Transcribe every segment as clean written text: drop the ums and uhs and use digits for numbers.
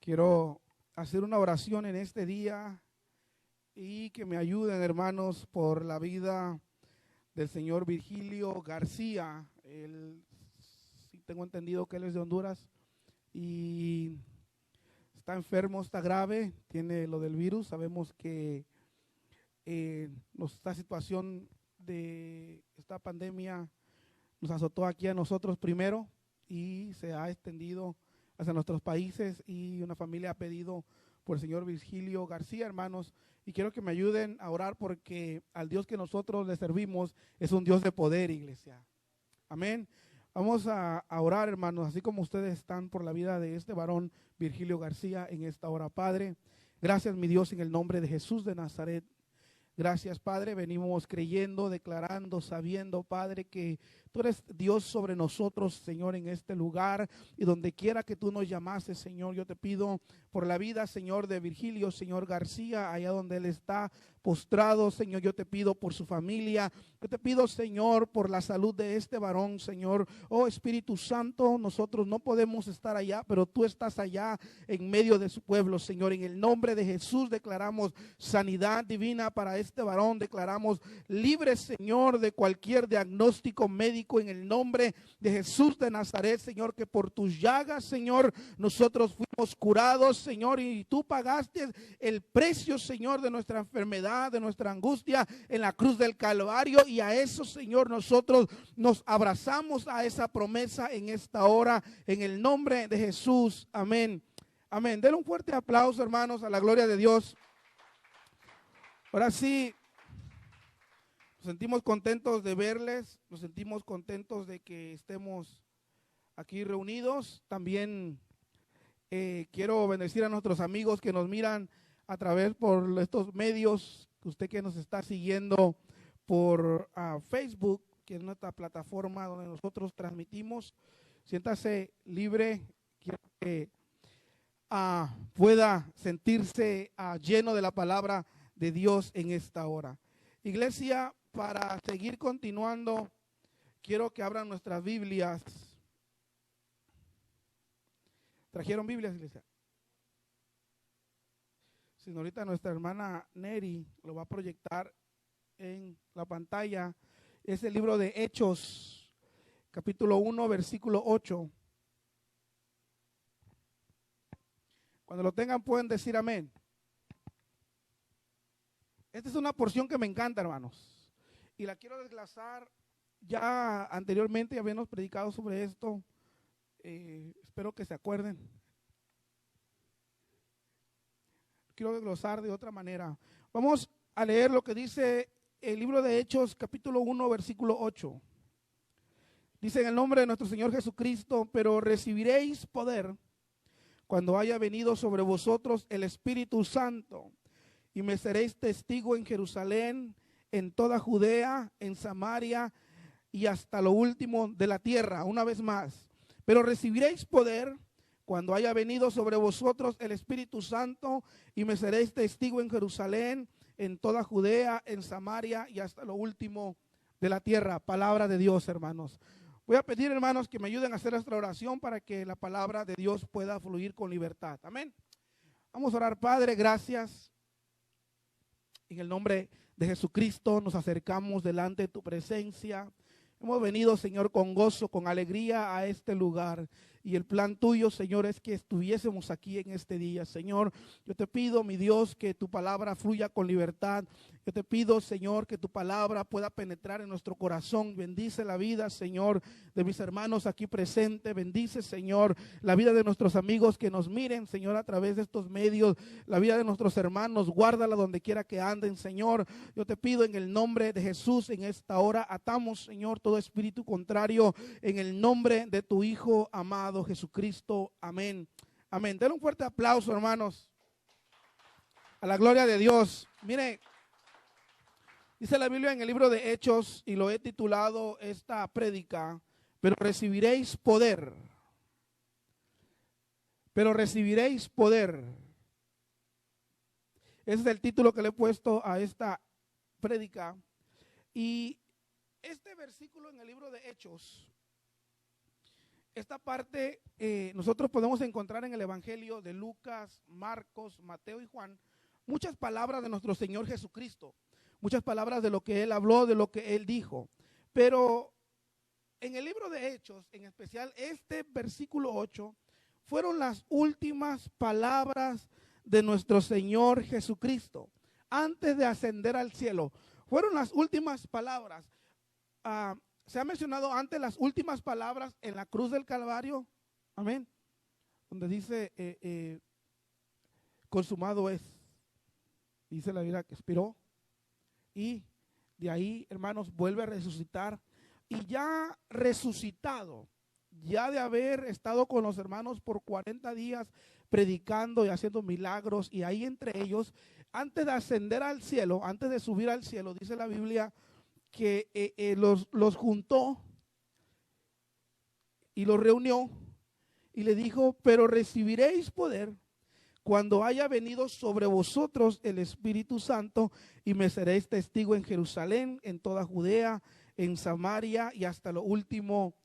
Quiero hacer una oración en este día y que me ayuden, hermanos, por la vida del señor Virgilio García. Él, sí tengo entendido que él es de Honduras y está enfermo, está grave, tiene lo del virus. Sabemos que esta situación de esta pandemia nos azotó aquí a nosotros primero y se ha extendido hacia nuestros países, y una familia ha pedido por el señor Virgilio García, hermanos, y quiero que me ayuden a orar porque al Dios que nosotros le servimos es un Dios de poder, iglesia. Amén. Vamos a orar, hermanos, así como ustedes están por la vida de este varón Virgilio García en esta hora. Padre, gracias, mi Dios, en el nombre de Jesús de Nazaret. Gracias, Padre, venimos creyendo, declarando, sabiendo, Padre, que tú eres Dios sobre nosotros, Señor, en este lugar, y donde quiera que tú nos llamases, Señor. Yo te pido por la vida, Señor, de Virgilio, Señor García, allá donde él está postrado, Señor. Yo te pido por su familia, yo te pido, Señor, por la salud de este varón, Señor. Oh Espíritu Santo, nosotros no podemos estar allá, pero tú estás allá en medio de su pueblo, Señor. En el nombre de Jesús declaramos sanidad divina para este varón, declaramos libre, Señor, de cualquier diagnóstico médico en el nombre de Jesús de Nazaret, Señor, que por tus llagas, Señor, nosotros fuimos curados, Señor, y tú pagaste el precio, Señor, de nuestra enfermedad, de nuestra angustia en la cruz del Calvario, y a eso, Señor, nosotros nos abrazamos a esa promesa en esta hora, en el nombre de Jesús. Amén. Amén. Denle un fuerte aplauso, hermanos, a la gloria de Dios. Ahora sí, nos sentimos contentos de verles, nos sentimos contentos de que estemos aquí reunidos. También quiero bendecir a nuestros amigos que nos miran a través por estos medios, usted que nos está siguiendo por Facebook, que es nuestra plataforma donde nosotros transmitimos. Siéntase libre, quiero que pueda sentirse lleno de la palabra de Dios en esta hora. Iglesia, para seguir continuando, quiero que abran nuestras Biblias. ¿Trajeron Biblias, iglesia? Señorita, nuestra hermana Neri lo va a proyectar en la pantalla. Es el libro de Hechos, capítulo 1, versículo 8. Cuando lo tengan pueden decir amén. Esta es una porción que me encanta, hermanos, y la quiero desglosar. Ya anteriormente habíamos predicado sobre esto, espero que se acuerden. Quiero desglosar de otra manera. Vamos a leer lo que dice el libro de Hechos, capítulo 1, versículo 8. Dice: en el nombre de nuestro Señor Jesucristo, pero recibiréis poder cuando haya venido sobre vosotros el Espíritu Santo, y me seréis testigo en Jerusalén, en toda Judea, en Samaria y hasta lo último de la tierra. Una vez más, pero recibiréis poder cuando haya venido sobre vosotros el Espíritu Santo, y me seréis testigo en Jerusalén, en toda Judea, en Samaria y hasta lo último de la tierra. Palabra de Dios, hermanos. Voy a pedir, hermanos, que me ayuden a hacer esta oración para que la palabra de Dios pueda fluir con libertad. Amén. Vamos a orar. Padre, gracias. En el nombre de Jesucristo nos acercamos delante de tu presencia. Hemos venido, Señor, con gozo, con alegría a este lugar. Y el plan tuyo, Señor, es que estuviésemos aquí en este día. Señor, yo te pido, mi Dios, que tu palabra fluya con libertad. Yo te pido, Señor, que tu palabra pueda penetrar en nuestro corazón. Bendice la vida, Señor, de mis hermanos aquí presentes. Bendice, Señor, la vida de nuestros amigos que nos miren, Señor, a través de estos medios. La vida de nuestros hermanos, guárdala donde quiera que anden, Señor. Yo te pido en el nombre de Jesús, en esta hora, atamos, Señor, todo espíritu contrario en el nombre de tu Hijo amado Jesucristo. Amén. Amén. Denle un fuerte aplauso, hermanos, a la gloria de Dios. Mire, dice la Biblia en el libro de Hechos, y lo he titulado esta prédica: pero recibiréis poder. Pero recibiréis poder. Ese es el título que le he puesto a esta prédica. Y este versículo en el libro de Hechos esta parte nosotros podemos encontrar en el Evangelio de Lucas, Marcos, Mateo y Juan muchas palabras de nuestro Señor Jesucristo, muchas palabras de lo que Él habló, de lo que Él dijo. Pero en el libro de Hechos, en especial este versículo 8, fueron las últimas palabras de nuestro Señor Jesucristo antes de ascender al cielo. Fueron las últimas palabras. Se ha mencionado antes las últimas palabras en la cruz del Calvario, amén, donde dice consumado es. Dice la Biblia que expiró y de ahí, hermanos, vuelve a resucitar. Y ya resucitado, ya de haber estado con los hermanos por 40 días predicando y haciendo milagros, y ahí entre ellos, antes de ascender al cielo, antes de subir al cielo, dice la Biblia que los juntó y los reunió y le dijo: pero recibiréis poder cuando haya venido sobre vosotros el Espíritu Santo, y me seréis testigo en Jerusalén, en toda Judea, en Samaria y hasta lo último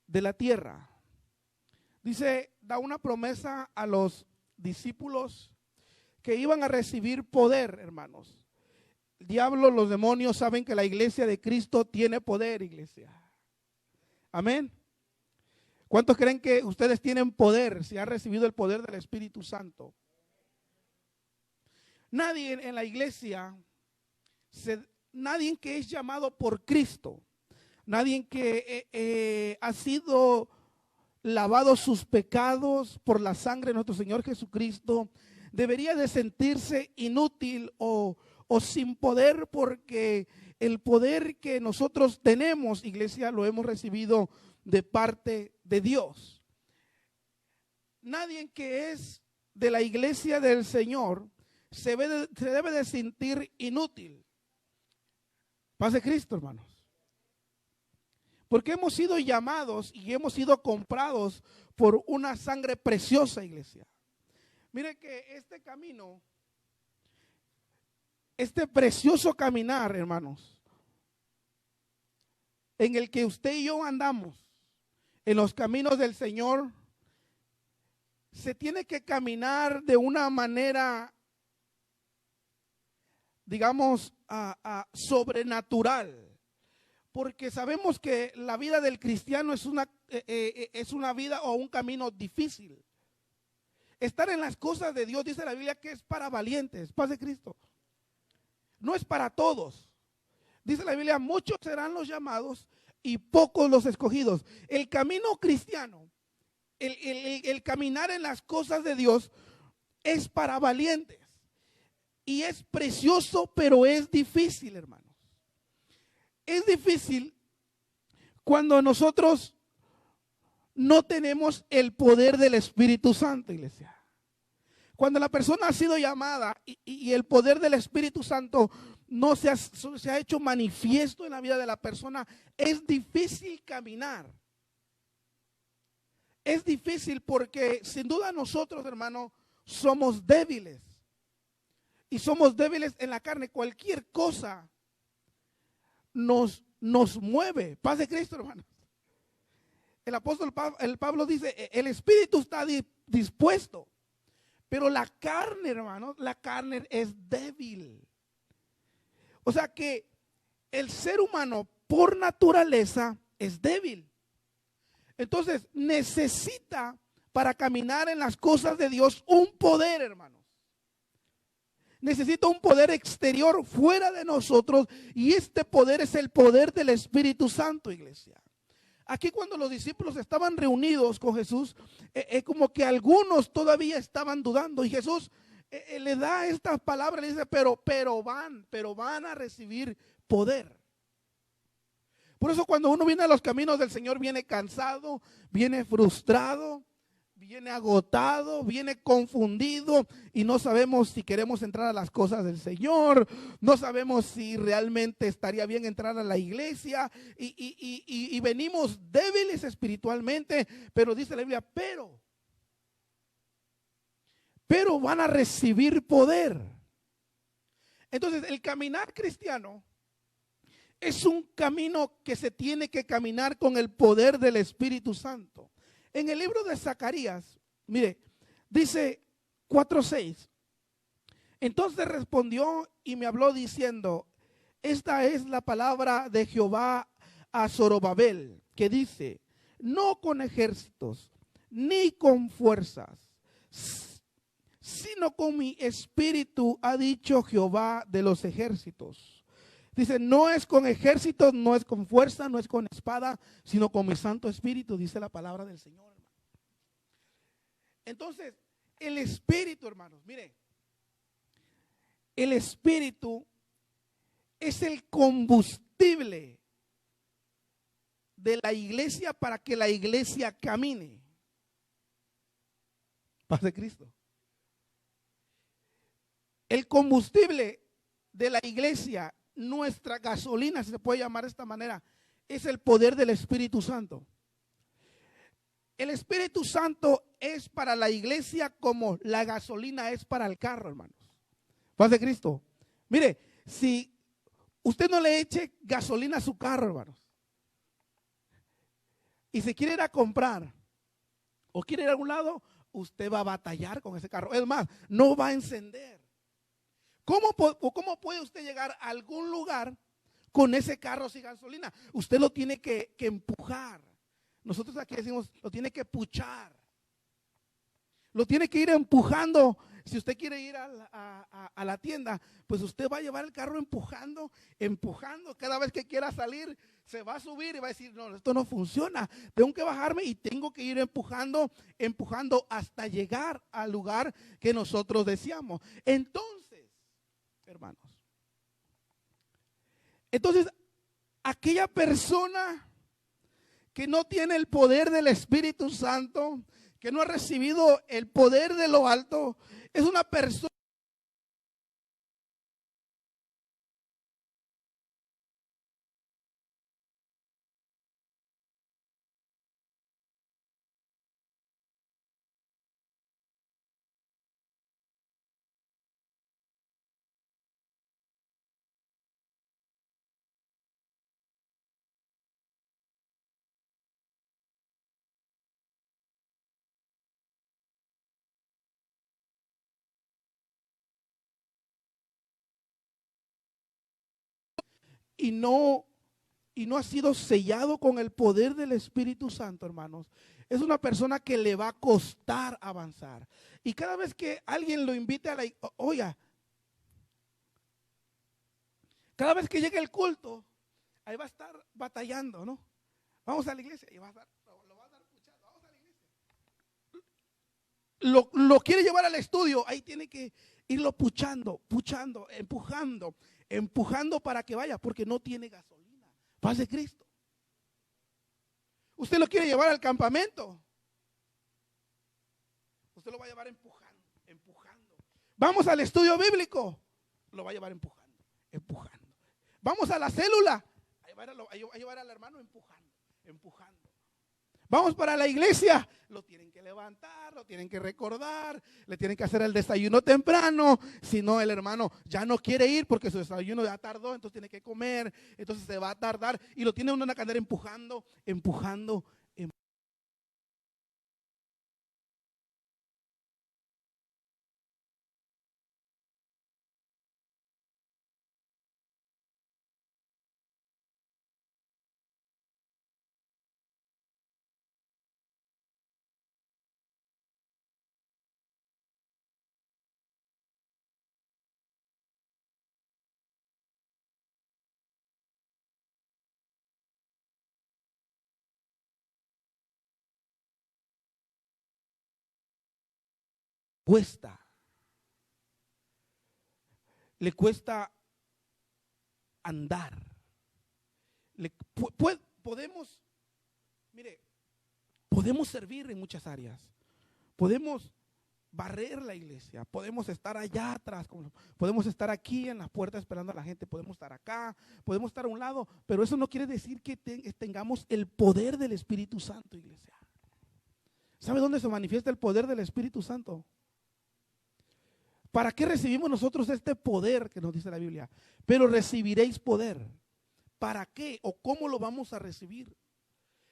de la tierra. Dice, da una promesa a los discípulos que iban a recibir poder, hermanos. El diablo, los demonios saben que la iglesia de Cristo tiene poder, iglesia. Amén. ¿Cuántos creen que ustedes tienen poder si han recibido el poder del Espíritu Santo? Nadie en la iglesia, nadie que es llamado por Cristo, nadie que ha sido lavado sus pecados por la sangre de nuestro Señor Jesucristo, debería de sentirse inútil o sin poder, porque el poder que nosotros tenemos, iglesia, lo hemos recibido de parte de Dios. Nadie que es de la iglesia del Señor se debe de sentir inútil. Paz de Cristo, hermanos. Porque hemos sido llamados y hemos sido comprados por una sangre preciosa, iglesia. Mire que este camino, este precioso caminar, hermanos, en el que usted y yo andamos, en los caminos del Señor, se tiene que caminar de una manera, digamos, sobrenatural. Porque sabemos que la vida del cristiano es una vida o un camino difícil. Estar en las cosas de Dios, dice la Biblia, que es para valientes. Paz de Cristo. No es para todos. Dice la Biblia, muchos serán los llamados y pocos los escogidos. El camino cristiano, el caminar en las cosas de Dios es para valientes. Y es precioso, pero es difícil, hermanos. Es difícil cuando nosotros no tenemos el poder del Espíritu Santo, iglesia. Cuando la persona ha sido llamada y el poder del Espíritu Santo no se ha hecho manifiesto en la vida de la persona, es difícil caminar. Es difícil porque sin duda nosotros, hermano, somos débiles. Y somos débiles en la carne. Cualquier cosa nos mueve. Paz de Cristo, hermanos. El apóstol Pablo dice, el espíritu está dispuesto, pero la carne, hermanos, la carne es débil. O sea que el ser humano por naturaleza es débil. Entonces necesita, para caminar en las cosas de Dios, un poder, hermanos. Necesita un poder exterior fuera de nosotros, y este poder es el poder del Espíritu Santo, iglesia. Aquí cuando los discípulos estaban reunidos con Jesús, como que algunos todavía estaban dudando, y Jesús le da estas palabras, le dice, pero van a recibir poder. Por eso cuando uno viene a los caminos del Señor, viene cansado, viene frustrado, viene agotado, viene confundido, y no sabemos si queremos entrar a las cosas del Señor, no sabemos si realmente estaría bien entrar a la iglesia, y venimos débiles espiritualmente, pero dice la Biblia, pero van a recibir poder. Entonces el caminar cristiano es un camino que se tiene que caminar con el poder del Espíritu Santo. En el libro de Zacarías, mire, dice 4:6. Entonces respondió y me habló diciendo: esta es la palabra de Jehová a Zorobabel, que dice: no con ejércitos, ni con fuerzas, sino con mi espíritu, ha dicho Jehová de los ejércitos. Dice, no es con ejércitos, no es con fuerza, no es con espada, sino con mi Santo Espíritu, dice la palabra del Señor. Entonces, el Espíritu, hermanos, mire, el Espíritu es el combustible de la iglesia para que la iglesia camine. Paz de Cristo. El combustible de la iglesia, nuestra gasolina, si se puede llamar de esta manera, es el poder del Espíritu Santo. El Espíritu Santo es para la iglesia como la gasolina es para el carro, hermanos. Paz de Cristo. Mire, si usted no le eche gasolina a su carro, hermanos, y se quiere ir a comprar o quiere ir a algún lado, usted va a batallar con ese carro. Es más, no va a encender. ¿Cómo puede usted llegar a algún lugar con ese carro sin gasolina? Usted lo tiene que empujar. Nosotros aquí decimos, lo tiene que puchar. Lo tiene que ir empujando. Si usted quiere ir a la tienda, pues usted va a llevar el carro empujando. Cada vez que quiera salir, se va a subir y va a decir, no, esto no funciona. Tengo que bajarme y tengo que ir empujando hasta llegar al lugar que nosotros deseamos. Entonces, hermanos, aquella persona que no tiene el poder del Espíritu Santo, que no ha recibido el poder de lo alto, es una persona y no ha sido sellado con el poder del Espíritu Santo, hermanos, es una persona que le va a costar avanzar. Y cada vez que alguien lo invite a oiga, cada vez que llegue el culto, ahí va a estar batallando, ¿no? Vamos a la iglesia y lo va a dar puchando. Vamos a la iglesia. Lo quiere llevar al estudio, ahí tiene que irlo puchando, empujando para que vaya, porque no tiene gasolina. Paz de Cristo. Usted lo quiere llevar al campamento, usted lo va a llevar empujando. Vamos al estudio bíblico, lo va a llevar empujando. Vamos a la célula, ahí va a llevar al hermano empujando. Vamos para la iglesia, lo tienen que levantar, lo tienen que recordar, le tienen que hacer el desayuno temprano. Si no, el hermano ya no quiere ir porque su desayuno ya tardó, entonces tiene que comer, entonces se va a tardar y lo tiene uno en la cadera empujando. Le cuesta andar. Podemos servir en muchas áreas. Podemos barrer la iglesia, podemos estar allá atrás, podemos estar aquí en las puertas esperando a la gente, podemos estar acá, podemos estar a un lado, pero eso no quiere decir que tengamos el poder del Espíritu Santo, iglesia. ¿Sabe dónde se manifiesta el poder del Espíritu Santo? ¿Para qué recibimos nosotros este poder que nos dice la Biblia? Pero recibiréis poder. para qué o cómo lo vamos a recibir.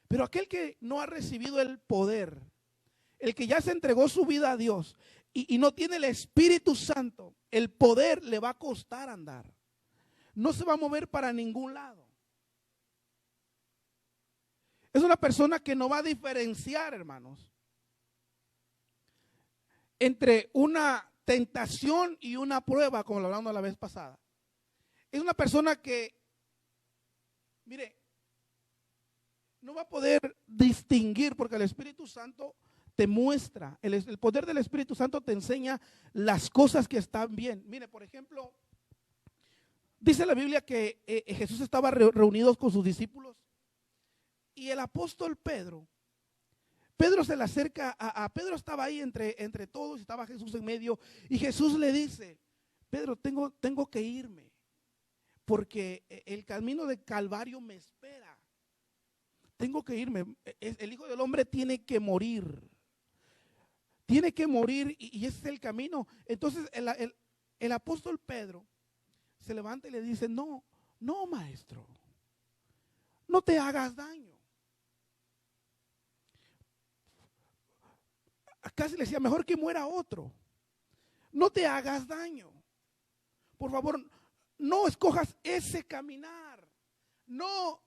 Pero aquel que no ha recibido el poder, el que ya se entregó su vida a Dios y no tiene el Espíritu Santo, el poder le va a costar andar. No se va a mover para ningún lado. Es una persona que no va a diferenciar, hermanos, entre una tentación y una prueba, como lo hablamos la vez pasada. Es una persona que, mire, no va a poder distinguir, porque el Espíritu Santo te muestra, el poder del Espíritu Santo te enseña las cosas que están bien. Mire, por ejemplo, dice la Biblia que Jesús estaba reunido con sus discípulos y el apóstol Pedro se le acerca a Pedro, estaba ahí entre todos, estaba Jesús en medio y Jesús le dice: Pedro, tengo que irme porque el camino de Calvario me espera. Tengo que irme. El Hijo del Hombre tiene que morir. Tiene que morir y ese es el camino. Entonces el apóstol Pedro se levanta y le dice: no, maestro, no te hagas daño. Casi le decía: mejor que muera otro. No te hagas daño. Por favor, no escojas ese caminar. No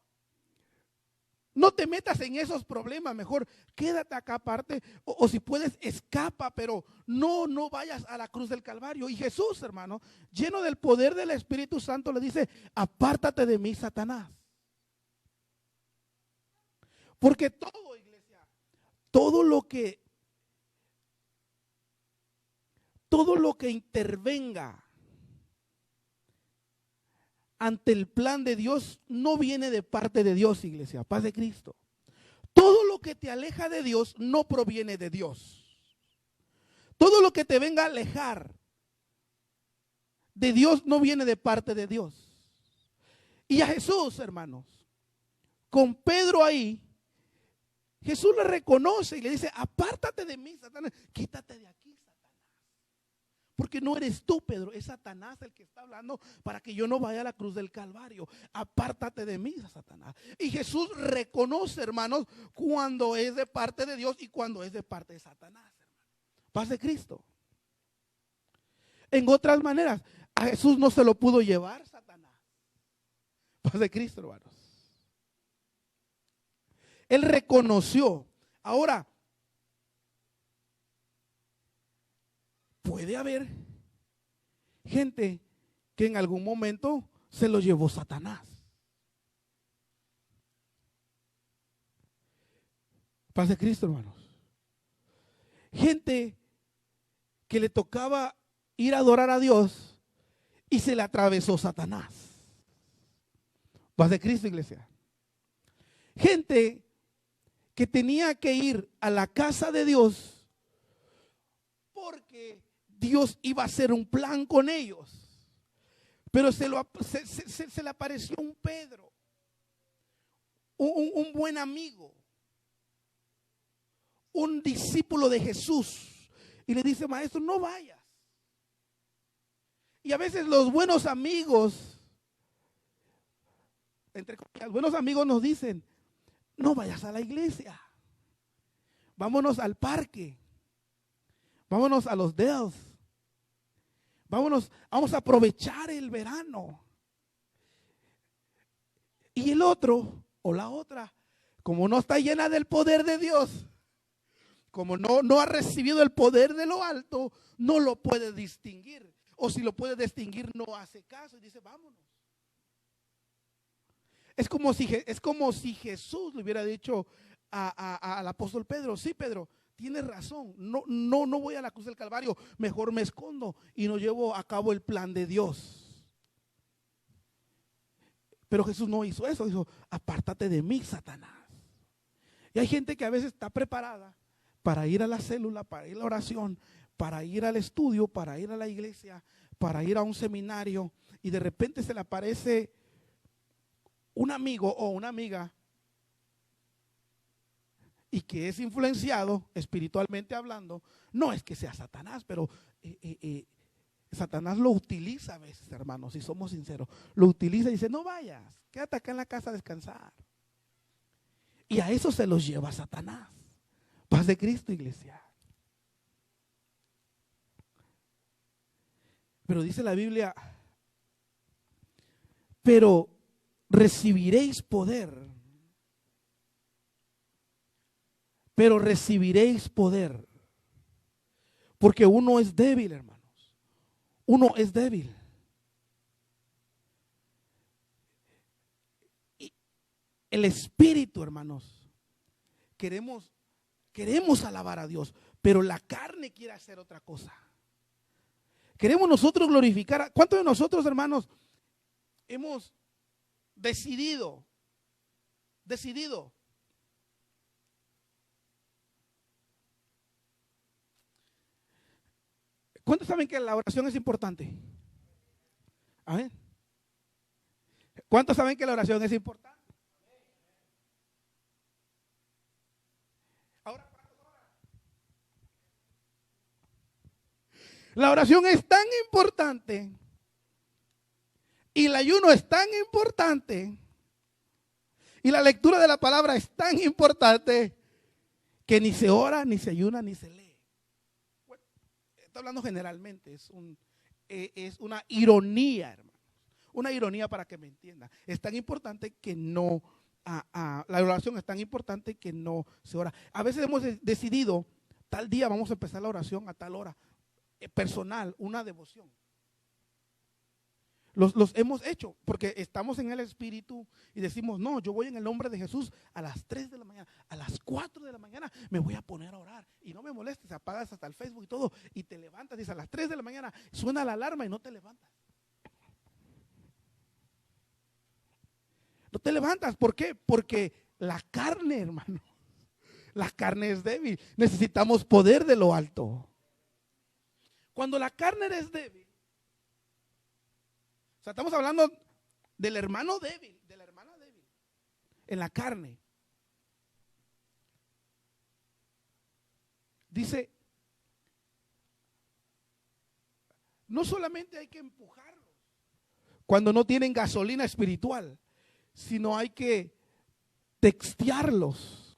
te metas en esos problemas, mejor quédate acá aparte, o si puedes escapa, pero no vayas a la cruz del Calvario. Y Jesús, hermano, lleno del poder del Espíritu Santo, le dice: apártate de mí, Satanás. Porque todo, iglesia, todo lo que intervenga ante el plan de Dios no viene de parte de Dios, iglesia, paz de Cristo. Todo lo que te aleja de Dios no proviene de Dios. Todo lo que te venga a alejar de Dios no viene de parte de Dios. Y a Jesús, hermanos, con Pedro ahí, Jesús le reconoce y le dice: apártate de mí, Satanás, quítate de aquí, Satanás. Porque no eres tú, Pedro, es Satanás el que está hablando para que yo no vaya a la cruz del Calvario. Apártate de mí, Satanás. Y Jesús reconoce, hermanos, cuando es de parte de Dios y cuando es de parte de Satanás, hermano. Paz de Cristo. En otras maneras, a Jesús no se lo pudo llevar Satanás. Paz de Cristo, hermanos. Él reconoció. Ahora, puede haber gente que en algún momento se lo llevó Satanás. Paz de Cristo, hermanos. Gente que le tocaba ir a adorar a Dios y se le atravesó Satanás. Paz de Cristo, iglesia. Gente que tenía que ir a la casa de Dios porque Dios iba a hacer un plan con ellos. Pero se le apareció un Pedro, un buen amigo, un discípulo de Jesús, y le dice: maestro, no vayas. Y a veces los buenos amigos, entre comillas, buenos amigos nos dicen: no vayas a la iglesia, vámonos al parque, vámonos a los Dells, vamos a aprovechar el verano. Y el otro o la otra, como no está llena del poder de Dios, como no ha recibido el poder de lo alto, no lo puede distinguir. O si lo puede distinguir, no hace caso y dice: vámonos. Es como si Jesús le hubiera dicho al apóstol Pedro: sí, Pedro, tienes razón, no voy a la cruz del Calvario, mejor me escondo y no llevo a cabo el plan de Dios. Pero Jesús no hizo eso, dijo: apártate de mí, Satanás. Y hay gente que a veces está preparada para ir a la célula, para ir a la oración, para ir al estudio, para ir a la iglesia, para ir a un seminario, y de repente se le aparece un amigo o una amiga y que es influenciado espiritualmente hablando. No es que sea Satanás, pero Satanás lo utiliza a veces, hermanos, si somos sinceros. Lo utiliza y dice, no vayas, quédate acá en la casa a descansar. Y a eso se los lleva Satanás. Paz de Cristo, iglesia. Pero dice la Biblia, pero recibiréis poder. Pero recibiréis poder. Porque uno es débil, hermanos. Uno es débil. Y el espíritu, hermanos, queremos alabar a Dios, pero la carne quiere hacer otra cosa. Queremos nosotros glorificar. ¿Cuántos de nosotros, hermanos, hemos decidido? ¿Cuántos saben que la oración es importante? Amén. ¿Cuántos saben que la oración es importante? Ahora, la oración es tan importante y el ayuno es tan importante y la lectura de la palabra es tan importante que ni se ora, ni se ayuna, ni se lee. Bueno, estoy hablando generalmente, es una ironía, hermanos. Una ironía para que me entiendan. Es tan importante que no, la oración es tan importante que no se ora. A veces hemos decidido, tal día vamos a empezar la oración a tal hora. Personal, una devoción. Los hemos hecho porque estamos en el Espíritu y decimos, no, yo voy en el nombre de Jesús a las 3 de la mañana, a las 4 de la mañana me voy a poner a orar. Y no me molestes, apagas hasta el Facebook y todo y te levantas, dices a las 3 de la mañana, suena la alarma y no te levantas. No te levantas, ¿por qué? Porque la carne, hermano, la carne es débil. Necesitamos poder de lo alto. Cuando la carne es débil, o sea, estamos hablando del hermano débil, de la hermana débil, en la carne. Dice, no solamente hay que empujarlos cuando no tienen gasolina espiritual, sino hay que textearlos.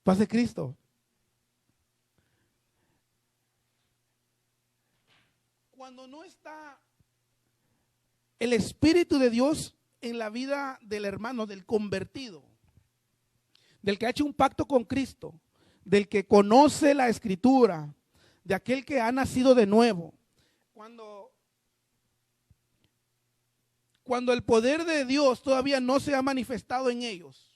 Paz de Cristo. Cuando no está el Espíritu de Dios en la vida del hermano, del convertido, del que ha hecho un pacto con Cristo, del que conoce la Escritura, de aquel que ha nacido de nuevo, cuando el poder de Dios todavía no se ha manifestado en ellos,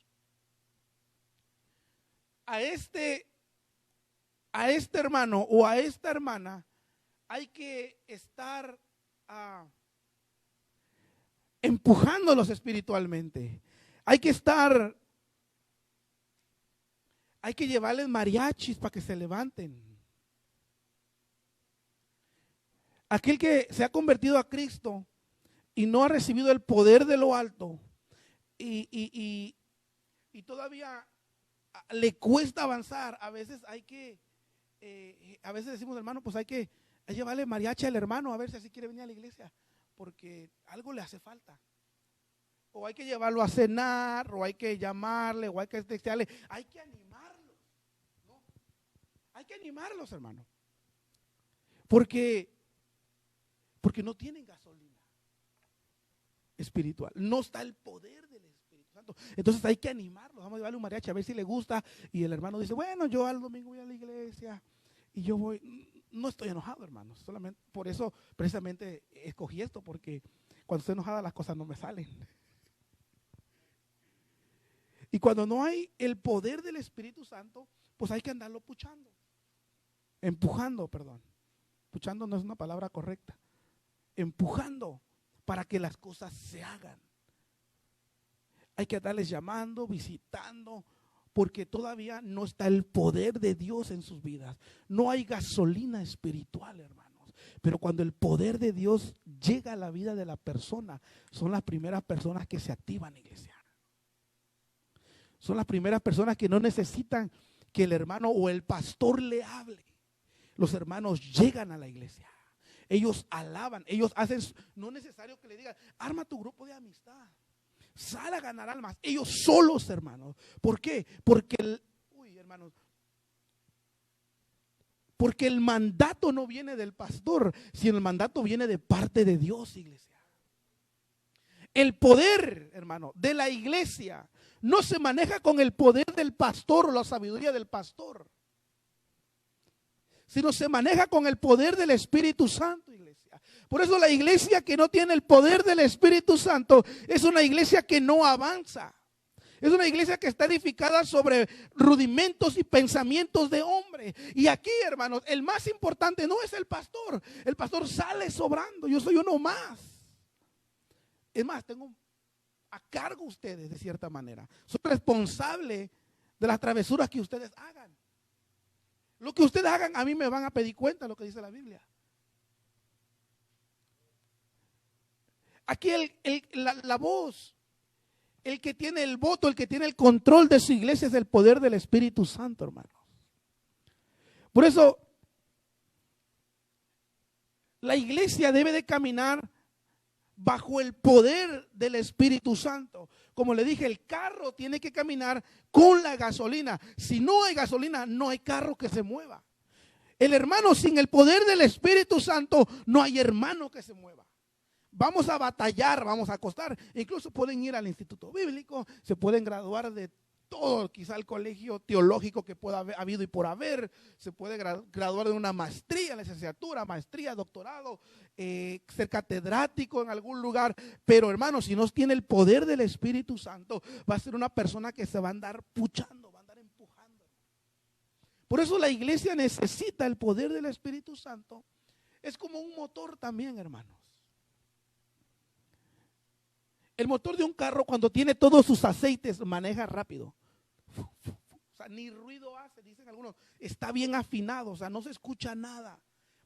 a este hermano o a esta hermana hay que estar empujándolos espiritualmente. Hay que llevarles mariachis para que se levanten. Aquel que se ha convertido a Cristo y no ha recibido el poder de lo alto y todavía le cuesta avanzar, a veces a veces decimos, hermano, pues hay que llevarle mariachi al hermano a ver si así quiere venir a la iglesia, porque algo le hace falta. O hay que llevarlo a cenar, o hay que llamarle, o hay que textearle. Hay que animarlos, ¿no? Hay que animarlos, hermano. Porque no tienen gasolina espiritual. No está el poder del Espíritu Santo. Entonces hay que animarlos. Vamos a llevarle un mariachi a ver si le gusta. Y el hermano dice, bueno, yo al domingo voy a la iglesia y yo voy. No estoy enojado, hermano. Solamente por eso precisamente escogí esto, porque cuando estoy enojada las cosas no me salen. Y cuando no hay el poder del Espíritu Santo, pues hay que andarlo empujando, perdón. Puchando no es una palabra correcta. Empujando para que las cosas se hagan. Hay que andarles llamando, visitando, porque todavía no está el poder de Dios en sus vidas. No hay gasolina espiritual, hermanos. Pero cuando el poder de Dios llega a la vida de la persona, son las primeras personas que se activan, iglesia. Son las primeras personas que no necesitan que el hermano o el pastor le hable. Los hermanos llegan a la iglesia. ellos alaban, ellos hacen, no es necesario que le digan, arma tu grupo de amistad, sal a ganar almas, ellos solos, hermanos. ¿Por qué? Porque hermanos, porque el mandato no viene del pastor, sino el mandato viene de parte de Dios, iglesia. El poder, hermano, de la iglesia no se maneja con el poder del pastor o la sabiduría del pastor, sino se maneja con el poder del Espíritu Santo, iglesia. Por eso la iglesia que no tiene el poder del Espíritu Santo es una iglesia que no avanza. Es una iglesia que está edificada sobre rudimentos y pensamientos de hombre. Y aquí, hermanos, el más importante no es el pastor. El pastor sale sobrando. Yo soy uno más. Es más, tengo a cargo ustedes de cierta manera. Soy responsable de las travesuras que ustedes hagan. Lo que ustedes hagan, a mí me van a pedir cuenta de lo que dice la Biblia. Aquí la voz, el que tiene el voto, el que tiene el control de su iglesia es el poder del Espíritu Santo, hermanos. Por eso, la iglesia debe de caminar bajo el poder del Espíritu Santo. Como le dije, el carro tiene que caminar con la gasolina. Si no hay gasolina, no hay carro que se mueva. El hermano, sin el poder del Espíritu Santo, no hay hermano que se mueva. Vamos a batallar, vamos a costar. Incluso pueden ir al instituto bíblico, se pueden graduar de todo, quizá el colegio teológico que pueda haber habido y por haber, se puede graduar de una maestría, licenciatura, maestría, doctorado, ser catedrático en algún lugar, pero hermano, si no tiene el poder del Espíritu Santo, va a ser una persona que se va a andar puchando, va a andar empujando. Por eso la iglesia necesita el poder del Espíritu Santo. Es como un motor también, hermanos. El motor de un carro, cuando tiene todos sus aceites, maneja rápido. O sea, ni ruido hace, dicen algunos. Está bien afinado, o sea, no se escucha nada.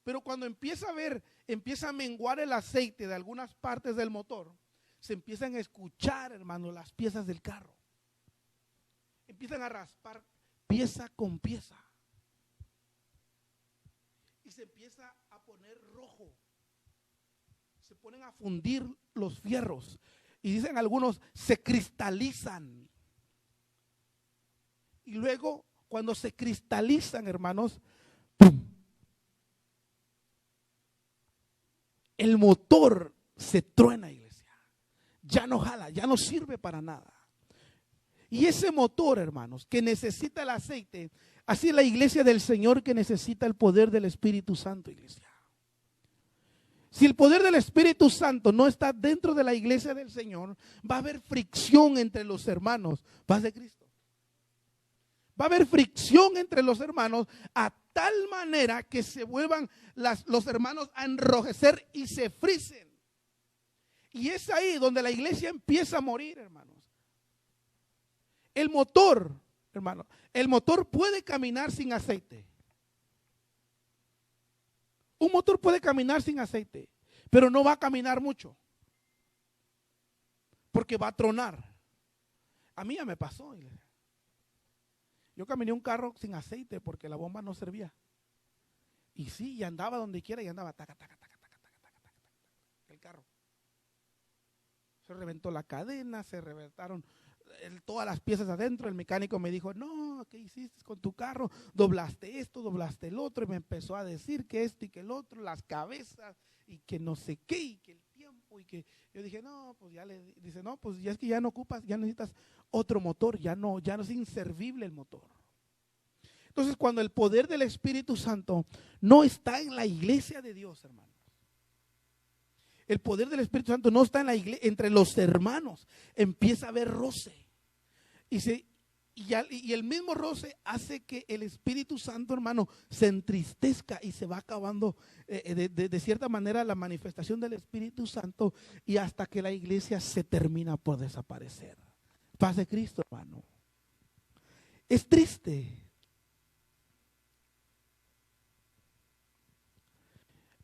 Pero cuando empieza a menguar el aceite de algunas partes del motor, se empiezan a escuchar, hermano, las piezas del carro. Empiezan a raspar pieza con pieza. Y se empieza a poner rojo. Se ponen a fundir los fierros. Y dicen algunos, se cristalizan. Y luego, cuando se cristalizan, hermanos, ¡pum!, el motor se truena, iglesia. Ya no jala, ya no sirve para nada. Y ese motor, hermanos, que necesita el aceite, así es la iglesia del Señor que necesita el poder del Espíritu Santo, iglesia. Si el poder del Espíritu Santo no está dentro de la iglesia del Señor, va a haber fricción entre los hermanos. Paz de Cristo. Va a haber fricción entre los hermanos a tal manera que se vuelvan los hermanos a enrojecer y se fricen. Y es ahí donde la iglesia empieza a morir, hermanos. El motor, hermano, el motor puede caminar sin aceite. Un motor puede caminar sin aceite, pero no va a caminar mucho, porque va a tronar. A mí ya me pasó. Yo caminé un carro sin aceite porque la bomba no servía. Y sí, y andaba donde quiera y andaba taca, taca, taca, taca, taca, taca, taca, el carro. Se reventó la cadena, se reventaron todas las piezas adentro. El mecánico me dijo, no, ¿qué hiciste con tu carro? Doblaste esto, doblaste el otro, y me empezó a decir que esto y que el otro, las cabezas y que no sé qué, y que el tiempo, y que yo dije, no, pues ya le dice, no, pues ya es que ya no ocupas, ya necesitas otro motor, ya no es inservible el motor. Entonces, cuando el poder del Espíritu Santo no está en la iglesia de Dios, hermano, el poder del Espíritu Santo no está en la iglesia, entre los hermanos, empieza a haber roce. Y el mismo roce hace que el Espíritu Santo, hermano, se entristezca y se va acabando de cierta manera la manifestación del Espíritu Santo, y hasta que la iglesia se termina por desaparecer. Paz de Cristo, hermano. Es triste.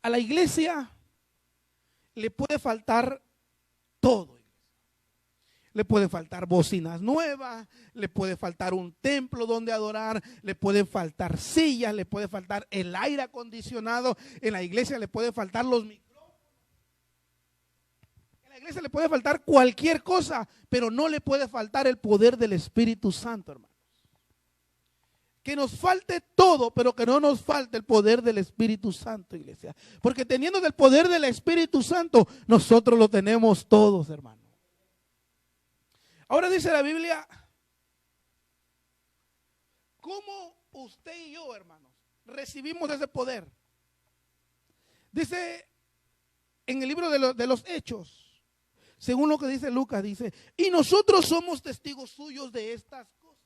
A la iglesia le puede faltar todo. le pueden faltar bocinas nuevas, le puede faltar un templo donde adorar, le pueden faltar sillas, le puede faltar el aire acondicionado, en la iglesia le puede faltar los micrófonos, en la iglesia le puede faltar cualquier cosa, pero no le puede faltar el poder del Espíritu Santo, hermanos. Que nos falte todo, pero que no nos falte el poder del Espíritu Santo, iglesia. Porque teniendo el poder del Espíritu Santo, nosotros lo tenemos todos, hermanos. Ahora dice la Biblia, ¿cómo usted y yo, hermanos, recibimos ese poder? Dice en el libro de los Hechos, según lo que dice Lucas, dice, y nosotros somos testigos suyos de estas cosas.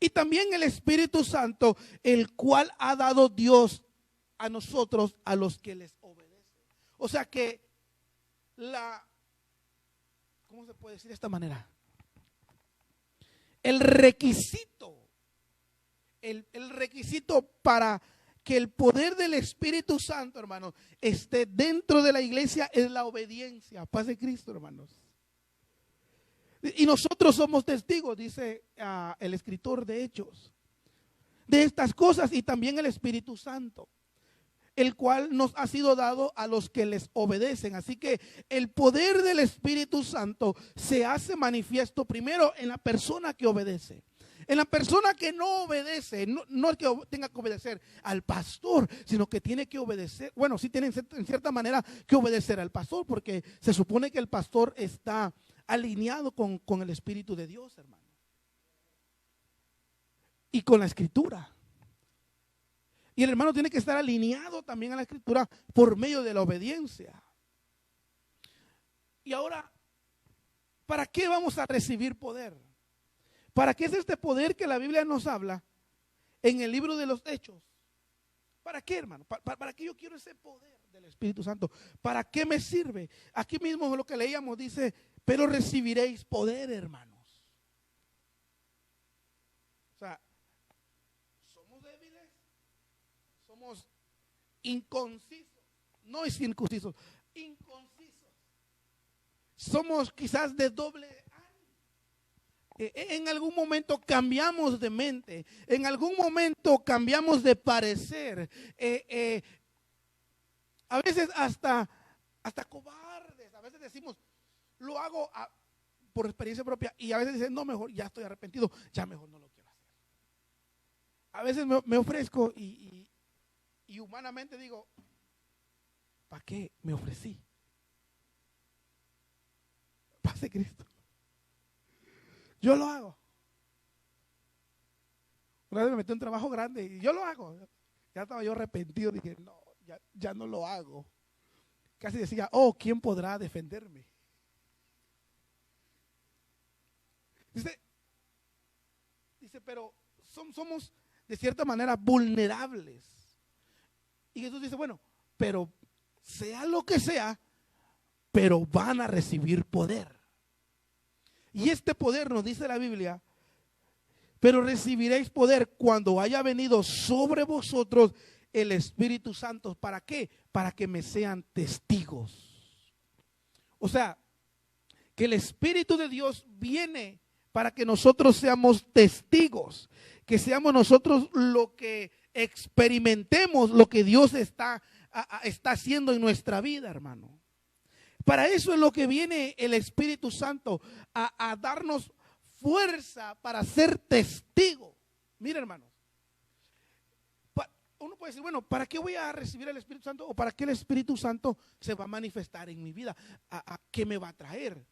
Y también el Espíritu Santo, el cual ha dado Dios a nosotros, a los que les obedecen. O sea que ¿cómo se puede decir de esta manera? El requisito para que el poder del Espíritu Santo, hermanos, esté dentro de la iglesia es la obediencia. Paz de Cristo, hermanos. Y nosotros somos testigos, dice el escritor de Hechos, de estas cosas, y también el Espíritu Santo, el cual nos ha sido dado a los que les obedecen. Así que el poder del Espíritu Santo se hace manifiesto primero en la persona que obedece. En la persona que no obedece, no es que tenga que obedecer al pastor, sino que tiene que obedecer, bueno, sí tiene en cierta manera que obedecer al pastor, porque se supone que el pastor está alineado con el Espíritu de Dios, hermano. Y con la Escritura. Y el hermano tiene que estar alineado también a la Escritura por medio de la obediencia. Y ahora, ¿para qué vamos a recibir poder? ¿Para qué es este poder que la Biblia nos habla en el libro de los Hechos? ¿Para qué, hermano? ¿Para qué yo quiero ese poder del Espíritu Santo? ¿Para qué me sirve? Aquí mismo lo que leíamos dice, pero recibiréis poder, hermanos. O sea, somos débiles, somos inconcisos, no es incursisos, inconcisos. Somos quizás de doble ánimo. En algún momento cambiamos de mente, en algún momento cambiamos de parecer. A veces hasta cobardes, a veces decimos, lo hago por experiencia propia, y a veces dicen, no, mejor ya estoy arrepentido, ya mejor no lo quiero hacer. A veces me ofrezco y humanamente digo, ¿para qué me ofrecí? Paz de Cristo. Yo lo hago. Una vez me metí en un trabajo grande y yo lo hago. Ya estaba yo arrepentido, dije, no, ya no lo hago. Casi decía, oh, ¿quién podrá defenderme? Dice, pero somos de cierta manera vulnerables. Y Jesús dice, bueno, pero sea lo que sea, pero van a recibir poder. Y este poder, nos dice la Biblia, pero recibiréis poder cuando haya venido sobre vosotros el Espíritu Santo. ¿Para qué? Para que me sean testigos. O sea, que el Espíritu de Dios viene para que nosotros seamos testigos, que seamos nosotros lo que experimentemos lo que Dios está haciendo en nuestra vida, hermano. Para eso es lo que viene el Espíritu Santo, a darnos fuerza para ser testigo. Mira, hermanos, uno puede decir, bueno, ¿para qué voy a recibir el Espíritu Santo? ¿O para qué el Espíritu Santo se va a manifestar en mi vida? ¿Qué me va a traer?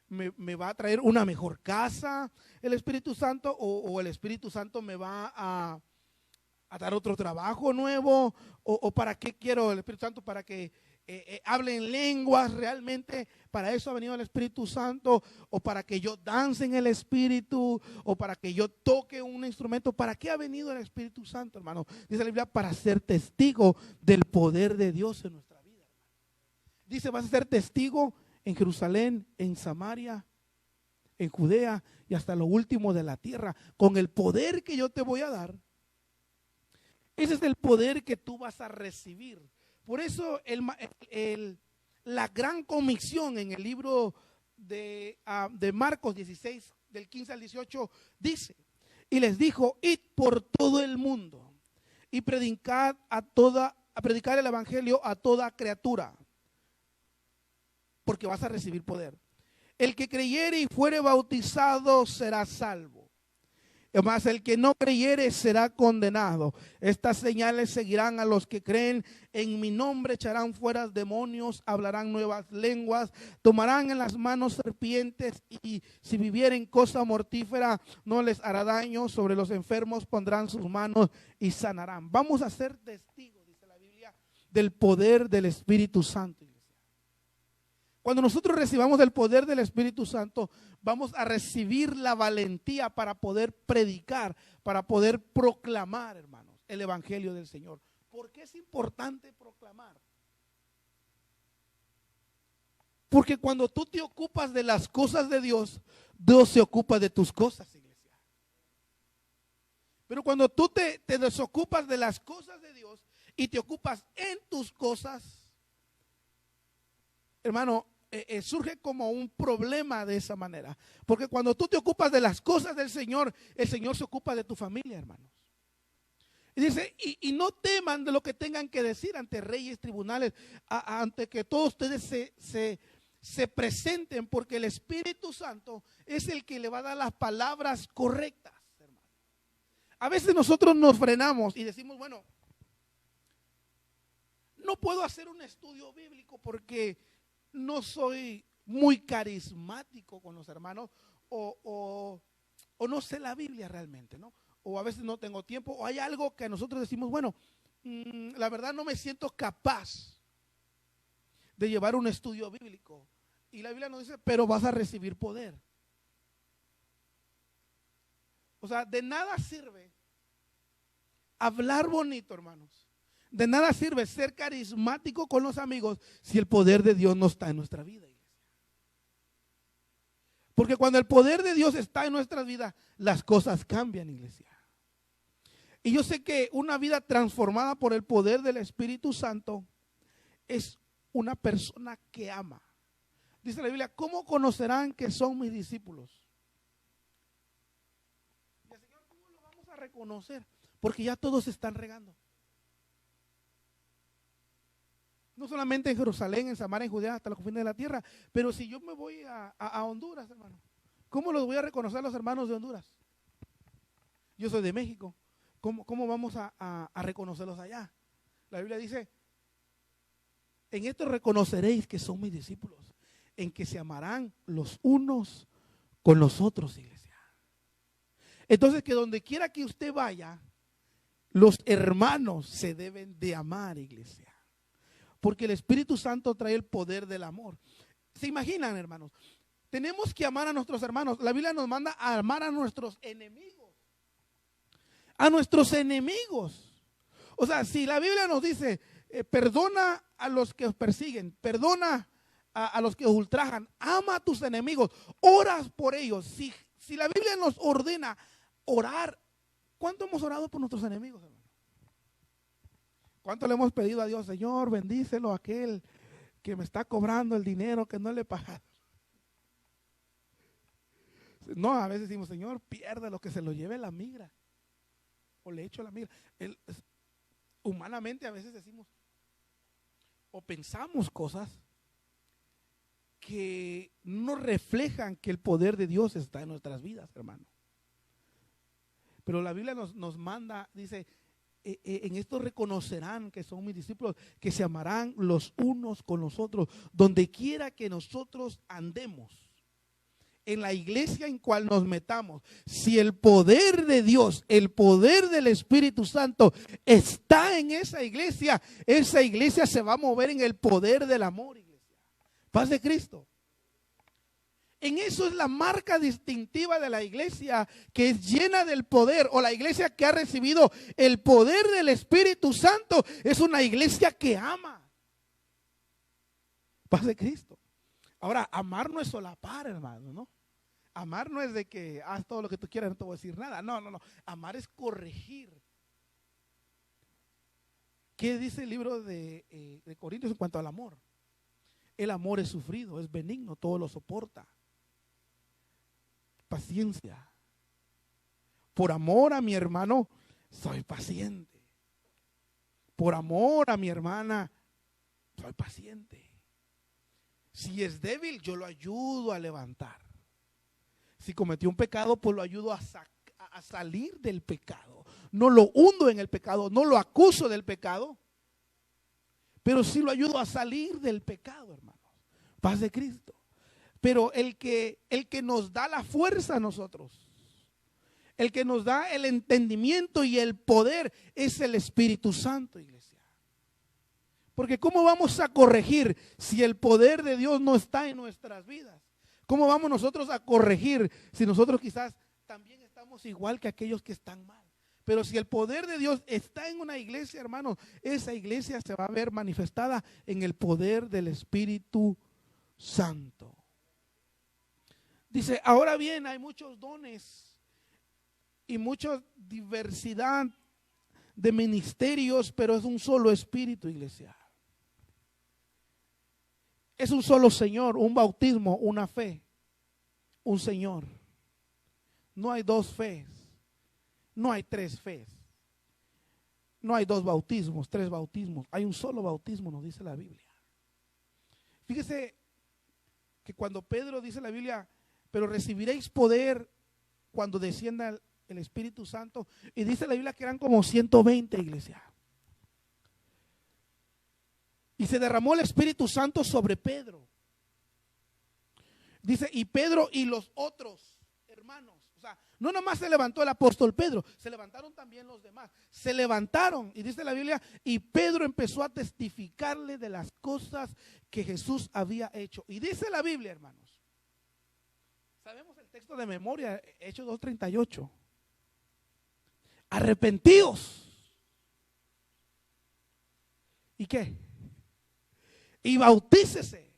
¿Me va a traer una mejor casa el Espíritu Santo? ¿O el Espíritu Santo me va a dar otro trabajo nuevo? ¿O para qué quiero el Espíritu Santo? ¿Para que hable en lenguas realmente? ¿Para eso ha venido el Espíritu Santo? ¿O para que yo dance en el Espíritu? ¿O para que yo toque un instrumento? ¿Para qué ha venido el Espíritu Santo, hermano? Dice la Biblia, para ser testigo del poder de Dios en nuestra vida. Dice, vas a ser testigo en Jerusalén, en Samaria, en Judea y hasta lo último de la tierra, con el poder que yo te voy a dar. Ese es el poder que tú vas a recibir. Por eso la gran comisión en el libro de Marcos 16, del 15 al 18, dice: y les dijo, id por todo el mundo y predicad a predicar el evangelio a toda criatura, porque vas a recibir poder. El que creyere y fuere bautizado será salvo, mas el que no creyere será condenado. Estas señales seguirán a los que creen. En mi nombre echarán fuera demonios, hablarán nuevas lenguas, tomarán en las manos serpientes, y si vivieren cosa mortífera no les hará daño. Sobre los enfermos pondrán sus manos y sanarán. Vamos a ser testigos, dice la Biblia, del poder del Espíritu Santo. Cuando nosotros recibamos el poder del Espíritu Santo, vamos a recibir la valentía para poder predicar, para poder proclamar, hermanos, el Evangelio del Señor. ¿Por qué es importante proclamar? Porque cuando tú te ocupas de las cosas de Dios, Dios se ocupa de tus cosas, iglesia. Pero cuando tú te desocupas de las cosas de Dios y te ocupas en tus cosas, hermano, surge como un problema de esa manera. Porque cuando tú te ocupas de las cosas del Señor, el Señor se ocupa de tu familia, hermanos. Y dice, y no teman de lo que tengan que decir ante reyes, tribunales, ante que todos ustedes se presenten, porque el Espíritu Santo es el que le va a dar las palabras correctas, hermano. A veces nosotros nos frenamos y decimos, bueno, no puedo hacer un estudio bíblico porque no soy muy carismático con los hermanos, o no sé la Biblia realmente, ¿no? O a veces no tengo tiempo, o hay algo que nosotros decimos, bueno, la verdad no me siento capaz de llevar un estudio bíblico. Y la Biblia nos dice, pero vas a recibir poder. O sea, de nada sirve hablar bonito, hermanos. De nada sirve ser carismático con los amigos si el poder de Dios no está en nuestra vida, iglesia. Porque cuando el poder de Dios está en nuestra vida, las cosas cambian, iglesia. Y yo sé que una vida transformada por el poder del Espíritu Santo es una persona que ama. Dice la Biblia, ¿cómo conocerán que son mis discípulos? Y el Señor, ¿cómo lo vamos a reconocer? Porque ya todos se están regando. No solamente en Jerusalén, en Samaria, en Judea, hasta los confines de la tierra. Pero si yo me voy a Honduras, hermano, ¿cómo los voy a reconocer los hermanos de Honduras? Yo soy de México. ¿Cómo vamos a reconocerlos allá? La Biblia dice, en esto reconoceréis que son mis discípulos, en que se amarán los unos con los otros, iglesia. Entonces, que donde quiera que usted vaya, los hermanos se deben de amar, iglesia. Porque el Espíritu Santo trae el poder del amor. ¿Se imaginan, hermanos? Tenemos que amar a nuestros hermanos. La Biblia nos manda a amar a nuestros enemigos. A nuestros enemigos. O sea, si la Biblia nos dice, perdona a los que os persiguen, perdona a los que os ultrajan, ama a tus enemigos, oras por ellos. Si la Biblia nos ordena orar, ¿cuánto hemos orado por nuestros enemigos, hermano? ¿Cuánto le hemos pedido a Dios, Señor, bendícelo a aquel que me está cobrando el dinero que no le he pagado? No, a veces decimos, Señor, pierda lo que se lo lleve la migra. O le echo la migra. Humanamente a veces decimos o pensamos cosas que no reflejan que el poder de Dios está en nuestras vidas, hermano. Pero la Biblia nos manda, dice, en esto reconocerán que son mis discípulos, que se amarán los unos con los otros, donde quiera que nosotros andemos, en la iglesia en cual nos metamos. Si el poder de Dios, el poder del Espíritu Santo está en esa iglesia se va a mover en el poder del amor, iglesia. Paz de Cristo. En eso es la marca distintiva de la iglesia, que es llena del poder, o la iglesia que ha recibido el poder del Espíritu Santo, es una iglesia que ama. Paz de Cristo. Ahora, amar no es solapar, hermano, ¿no? Amar no es de que haz todo lo que tú quieras, no te voy a decir nada. No. Amar es corregir. ¿Qué dice el libro de Corintios en cuanto al amor? El amor es sufrido, es benigno, todo lo soporta. Paciencia. Por amor a mi hermano, soy paciente. Por amor a mi hermana, soy paciente. Si es débil, yo lo ayudo a levantar. Si cometió un pecado, pues lo ayudo a salir del pecado. No lo hundo en el pecado, no lo acuso del pecado, pero sí lo ayudo a salir del pecado, hermanos. Paz de Cristo. Pero el que nos da la fuerza a nosotros, el que nos da el entendimiento y el poder, es el Espíritu Santo, iglesia. Porque ¿cómo vamos a corregir si el poder de Dios no está en nuestras vidas? ¿Cómo vamos nosotros a corregir si nosotros quizás también estamos igual que aquellos que están mal? Pero si el poder de Dios está en una iglesia, hermanos, esa iglesia se va a ver manifestada en el poder del Espíritu Santo. Dice, ahora bien, hay muchos dones y mucha diversidad de ministerios, pero es un solo Espíritu, iglesia. Es un solo Señor, un bautismo, una fe, un Señor. No hay dos fees, no hay tres fees, no hay dos bautismos, tres bautismos. Hay un solo bautismo, nos dice la Biblia. Fíjese que cuando Pedro dice la Biblia, pero recibiréis poder cuando descienda el Espíritu Santo, y dice la Biblia que eran como 120, iglesia. Y se derramó el Espíritu Santo sobre Pedro. Dice, y Pedro y los otros hermanos. O sea, no nomás se levantó el apóstol Pedro, se levantaron también los demás. Se levantaron, y dice la Biblia, y Pedro empezó a testificarle de las cosas que Jesús había hecho. Y dice la Biblia, hermanos, sabemos el texto de memoria, Hechos 2:38. Arrepentíos. ¿Y qué? Y bautícese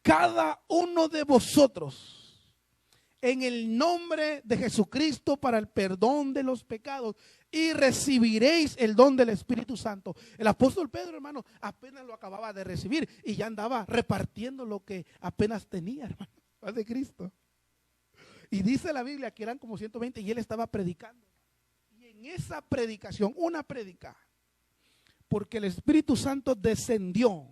cada uno de vosotros en el nombre de Jesucristo para el perdón de los pecados, y recibiréis el don del Espíritu Santo. El apóstol Pedro, hermano, apenas lo acababa de recibir y ya andaba repartiendo lo que apenas tenía, hermano. Paz de Cristo. Y dice la Biblia que eran como 120 y él estaba predicando. Y en esa predicación, una predica, porque el Espíritu Santo descendió.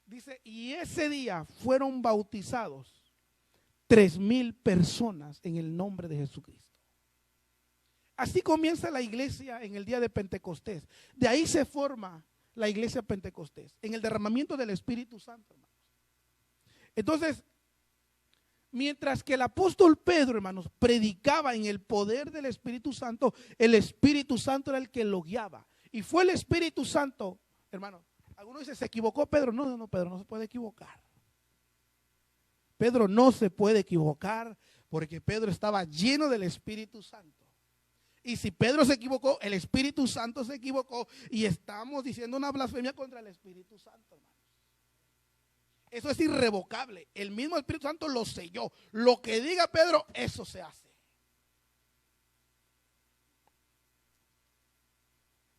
Dice, y ese día fueron bautizados 3,000 personas en el nombre de Jesucristo. Así comienza la iglesia en el día de Pentecostés. De ahí se forma la iglesia Pentecostés, en el derramamiento del Espíritu Santo, hermanos. Entonces, mientras que el apóstol Pedro, hermanos, predicaba en el poder del Espíritu Santo, el Espíritu Santo era el que lo guiaba. Y fue el Espíritu Santo, hermanos. Algunos dicen, ¿se equivocó Pedro? No, Pedro no se puede equivocar. Pedro no se puede equivocar porque Pedro estaba lleno del Espíritu Santo. Y si Pedro se equivocó, el Espíritu Santo se equivocó y estamos diciendo una blasfemia contra el Espíritu Santo, hermanos. Eso es irrevocable. El mismo Espíritu Santo lo selló. Lo que diga Pedro, eso se hace.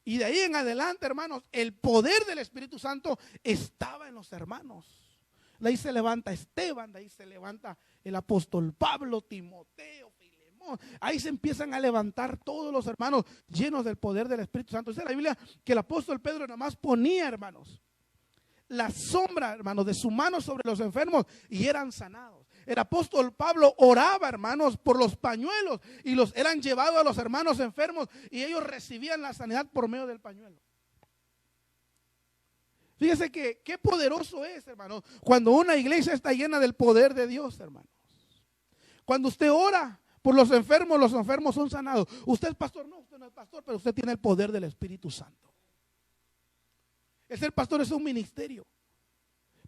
Y de ahí en adelante, hermanos, el poder del Espíritu Santo estaba en los hermanos. De ahí se levanta Esteban, de ahí se levanta el apóstol Pablo, Timoteo, Filemón. Ahí se empiezan a levantar todos los hermanos llenos del poder del Espíritu Santo. Dice la Biblia que el apóstol Pedro nada más ponía, hermanos, la sombra, hermanos, de su mano sobre los enfermos y eran sanados. El apóstol Pablo oraba, hermanos, por los pañuelos y los eran llevados a los hermanos enfermos y ellos recibían la sanidad por medio del pañuelo. Fíjese que qué poderoso es, hermanos, cuando una iglesia está llena del poder de Dios, hermanos. Cuando usted ora por los enfermos son sanados. Usted es pastor, no, usted no es pastor, pero usted tiene el poder del Espíritu Santo. El ser pastor es un ministerio.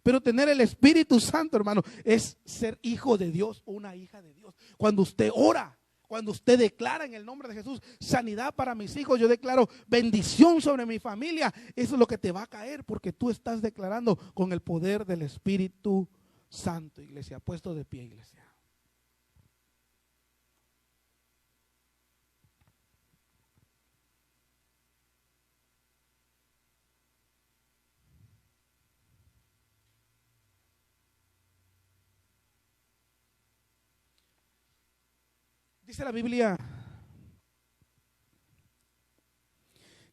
Pero tener el Espíritu Santo, hermano, es ser hijo de Dios o una hija de Dios. Cuando usted ora, cuando usted declara en el nombre de Jesús sanidad para mis hijos, yo declaro bendición sobre mi familia, eso es lo que te va a caer porque tú estás declarando con el poder del Espíritu Santo, iglesia. Puesto de pie, iglesia. Dice la Biblia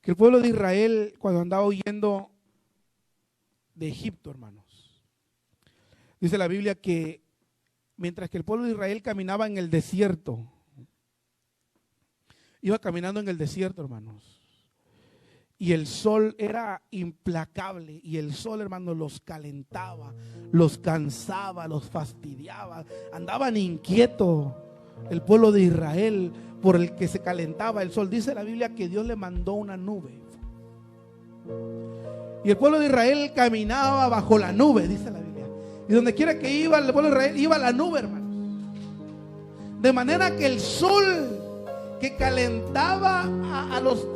que el pueblo de Israel, cuando andaba huyendo de Egipto, hermanos, dice la Biblia que mientras que el pueblo de Israel caminaba en el desierto, iba caminando en el desierto, hermanos, y el sol era implacable, y el sol, hermanos, los calentaba, los cansaba, los fastidiaba, andaban inquietos el pueblo de Israel por el que se calentaba el sol. Dice la Biblia que Dios le mandó una nube, y el pueblo de Israel caminaba bajo la nube, dice la Biblia, y donde quiera que iba el pueblo de Israel, iba la nube, hermanos, de manera que el sol que calentaba a los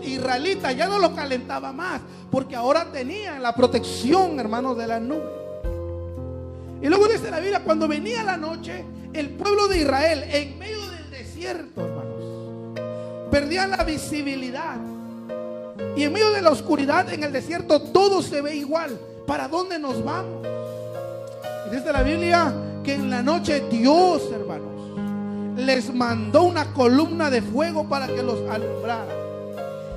israelitas ya no lo calentaba más, porque ahora tenían la protección, hermanos, de la nube. Y luego dice la Biblia, cuando venía la noche, el pueblo de Israel en medio del desierto, hermanos, perdían la visibilidad, y en medio de la oscuridad en el desierto todo se ve igual. ¿Para dónde nos vamos? Y dice la Biblia que en la noche Dios, hermanos, les mandó una columna de fuego para que los alumbrara.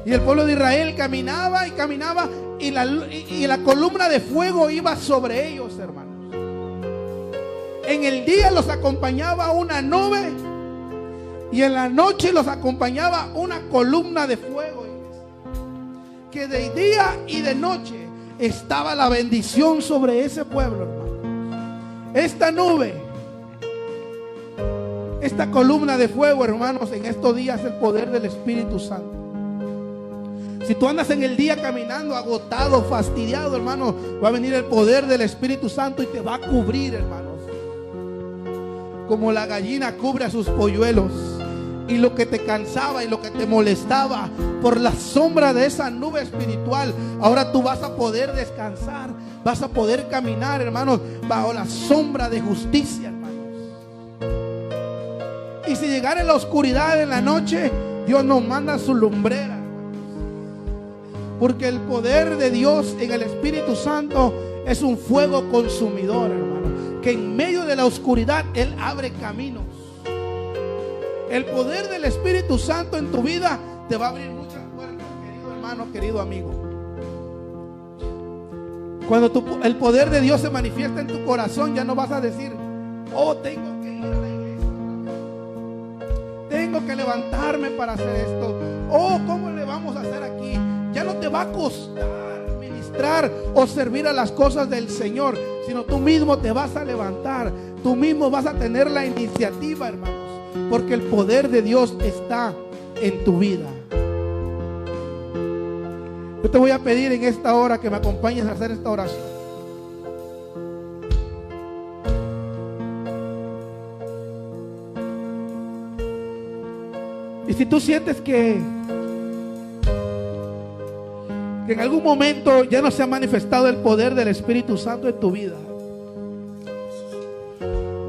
Y el pueblo de Israel caminaba y caminaba, y la columna de fuego iba sobre ellos, hermanos. En el día los acompañaba una nube, y en la noche los acompañaba una columna de fuego, que de día y de noche estaba la bendición sobre ese pueblo, hermanos. Esta nube, esta columna de fuego, hermanos, en estos días es el poder del Espíritu Santo. Si tú andas en el día caminando agotado, fastidiado, hermano, va a venir el poder del Espíritu Santo y te va a cubrir, hermanos, como la gallina cubre a sus polluelos. Y lo que te cansaba y lo que te molestaba, por la sombra de esa nube espiritual, ahora tú vas a poder descansar, vas a poder caminar, hermanos, bajo la sombra de justicia, hermanos. Y si llegara en la oscuridad en la noche, Dios nos manda su lumbrera, hermanos, porque el poder de Dios en el Espíritu Santo es un fuego consumidor, hermano, que en medio de la oscuridad Él abre caminos. El poder del Espíritu Santo en tu vida te va a abrir muchas puertas, querido hermano, querido amigo. Cuando el poder de Dios se manifiesta en tu corazón, ya no vas a decir: oh, tengo que ir a la iglesia, tengo que levantarme para hacer esto, oh, ¿cómo le vamos a hacer aquí? Ya no te va a costar ministrar o servir a las cosas del Señor, sino tú mismo te vas a levantar, tú mismo vas a tener la iniciativa, hermanos, porque el poder de Dios está en tu vida. Yo te voy a pedir en esta hora que me acompañes a hacer esta oración. Y si tú sientes que en algún momento ya no se ha manifestado el poder del Espíritu Santo en tu vida,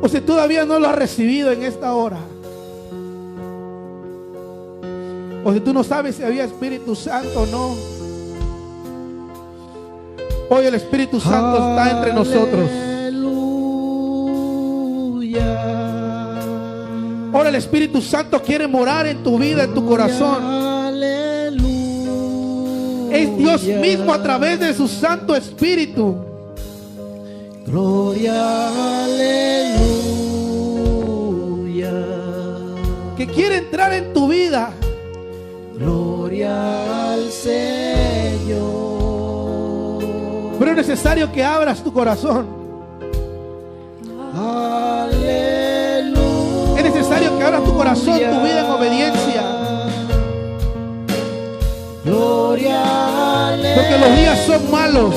o si todavía no lo has recibido en esta hora, o si tú no sabes si había Espíritu Santo o no, hoy el Espíritu Santo está entre nosotros. Ahora el Espíritu Santo quiere morar en tu vida, en tu corazón. Es Dios mismo a través de su Santo Espíritu. Gloria, aleluya. Que quiere entrar en tu vida. Gloria al Señor. Pero es necesario que abras tu corazón. Aleluya. Es necesario que abras tu corazón, tu vida en obediencia. Gloria, aleluya. Porque los días son malos.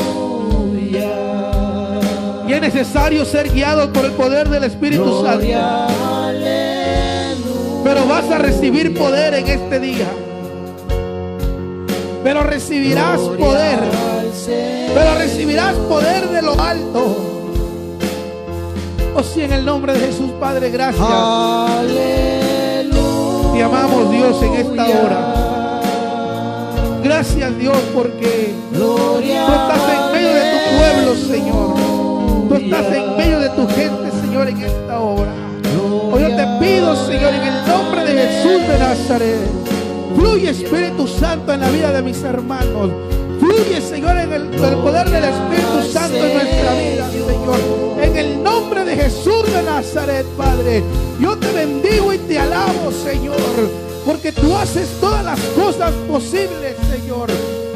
Y es necesario ser guiado por el poder del Espíritu Santo. Pero vas a recibir poder en este día. Pero recibirás poder. Pero recibirás poder de lo alto. Oh sí, en el nombre de Jesús, Padre, gracias. Aleluya. Te amamos, Dios, en esta hora. Gracias, Dios, porque tú estás en medio de tu pueblo, Señor. Tú estás en medio de tu gente, Señor, en esta hora. Hoy yo te pido, pido, Señor, en el nombre de Jesús de Nazaret. Fluye, Espíritu Santo, en la vida de mis hermanos. Fluye, Señor, en el poder del Espíritu Santo en nuestra vida, Señor. En el nombre de Jesús de Nazaret, Padre. Yo te bendigo y te alabo, Señor, porque tú haces todas las cosas posibles, Señor.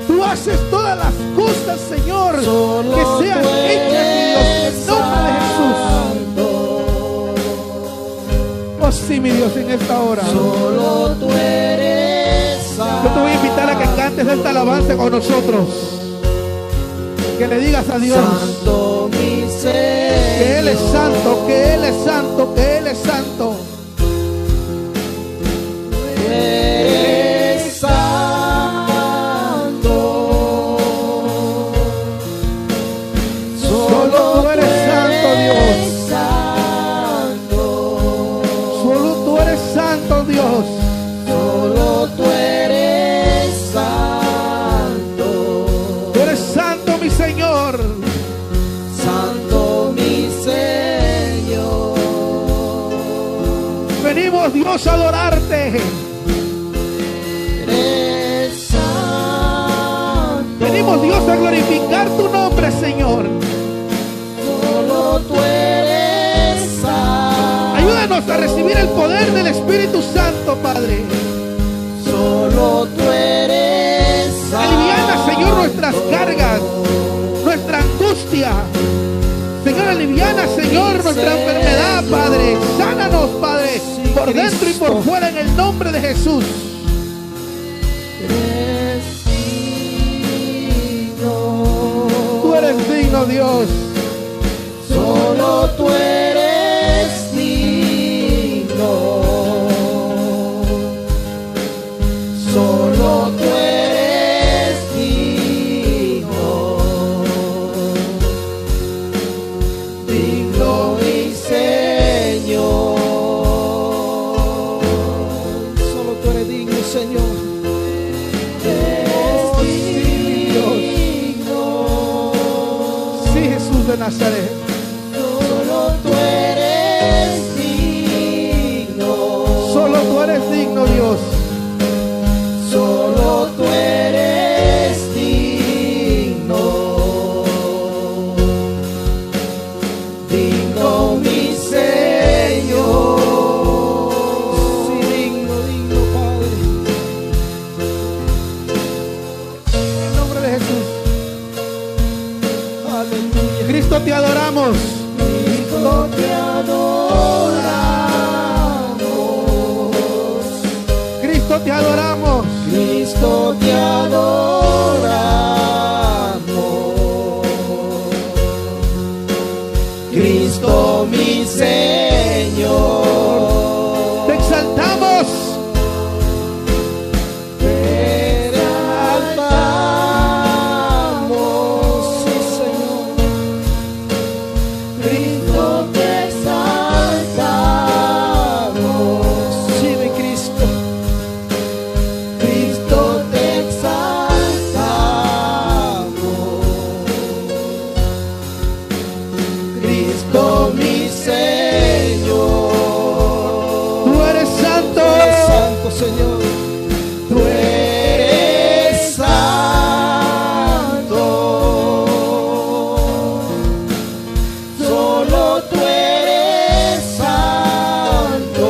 Tú haces todas las cosas, Señor, que sean hechas, Dios, en el nombre de Jesús. Oh, sí, mi Dios, en esta hora. Solo tú eres santo. Yo te voy a invitar a que cantes esta alabanza con nosotros. Que le digas a Dios Santo, mi Señor, que Él es santo, que Él es santo, que Él es santo. eres santo. Solo tú eres santo, Dios. Solo tú eres santo, Dios. Solo tú eres santo. Tú eres santo, mi Señor. Santo, mi Señor. Venimos, Dios, a adorarte. Eres santo. Venimos, Dios, a glorificar tu nombre, Señor. Solo tú eres santo. Ayúdanos a recibir el poder del Espíritu Santo, Padre. Solo tú eres santo. Aliviana, Señor, nuestras cargas, nuestra angustia. Señor, aliviana, Señor, nuestra enfermedad, Padre. Sánanos, Padre, por dentro y por fuera, en el nombre de Jesús. Eres digno. Tú eres digno, Dios. Solo tú eres digno. Solo tú eres digno. Digno, mi Señor. Solo tú eres digno, Señor. Eres digno. Sí, Jesús de Nazaret. Solo tú eres digno. Solo tú eres digno, Dios. Solo tú eres digno. Digno, mi Señor. Sí, digno, digno, Padre. En el nombre de Jesús. Aleluya. Cristo, te adoramos. Cristo, te adoramos. Cristo, te adoramos. Cristo, te adoramos. Cristo, mi Señor. Te exaltamos. Te exaltamos, sí, Señor. Cristo, te exaltamos. Sí, mi Cristo. Cristo, te exaltamos. Cristo, mi Señor. Tú eres santo. Tú eres santo, Señor. Tú eres santo. Solo tú eres santo.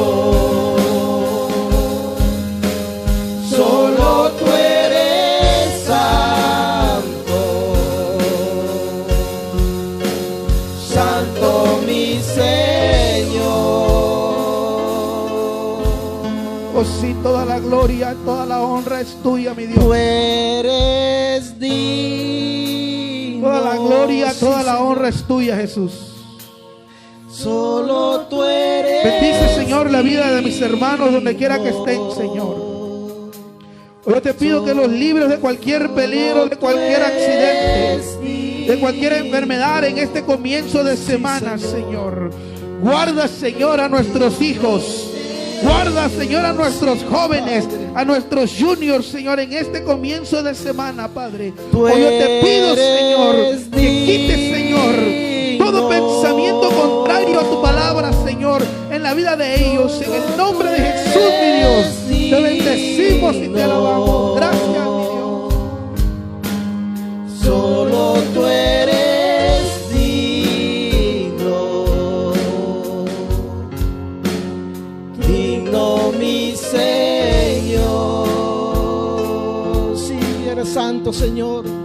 Solo tú eres santo. Santo, mi Señor. Oh, sí, toda la gloria, toda la honra es tuya, mi Dios. Tú eres digno. Toda la gloria, toda Sí, la Señor. honra es tuya, Jesús. Solo tú eres. Bendice, Señor, la vida de mis hermanos donde quiera que estén, Señor. Yo te pido que los libres de cualquier peligro, de cualquier accidente, de cualquier enfermedad en este comienzo de semana, Señor. Guarda, Señor, a nuestros hijos. Guarda, Señor, a nuestros jóvenes, a nuestros juniors, Señor, en este comienzo de semana, Padre. Tú Hoy yo te pido, Señor, eres que quites, Señor, todo todo pensamiento contrario a tu palabra, Señor, en la vida de ellos. En el nombre de Jesús, mi Dios, te bendecimos y te alabamos. Gracias, mi Dios. Solo tú eres digno, digno mi Señor. Sí, eres santo, Señor.